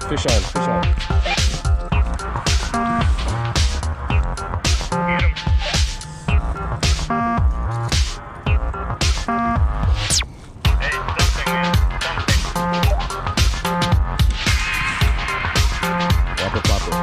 fish on, fish on. Get him. Hey, something, man. Something. Plop it, plop it.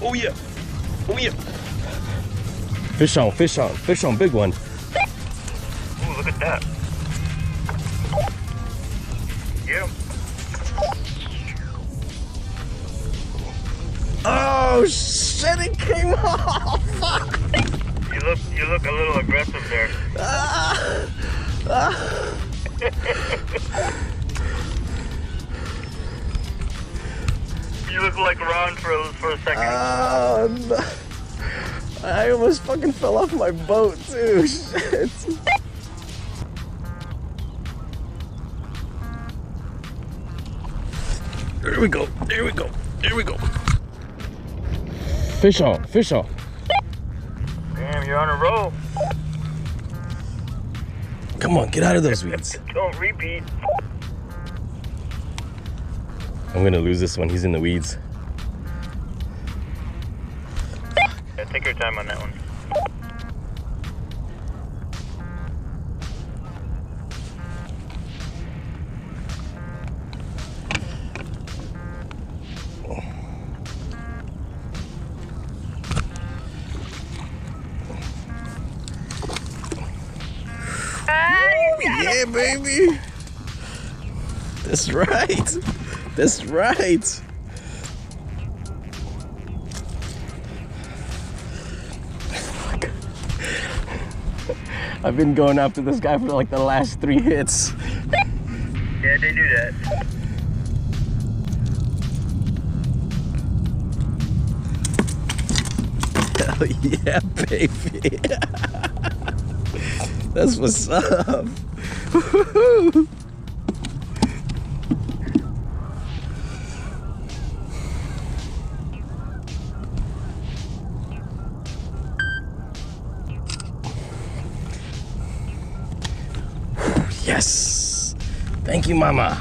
Oh yeah, oh yeah. Fish on, fish on, fish on, big one. Ooh, look at that. Get him. Oh shit, it came off. You look a little aggressive there. You look like Ron for a second. No. I almost fucking fell off my boat too. Shit. There we go. There we go. There we go. Fish on. Fish on. Damn, you're on a roll. Come on, get out of those weeds. Don't repeat. I'm gonna lose this one. He's in the weeds. Yeah, take your time on that one. Yeah, baby. That's right. That's right. Fuck. I've been going after this guy for like the last 3 hits. Yeah, they do that. Hell yeah, baby. That's what's up. Woo-hoo. Yes. Thank you, mama.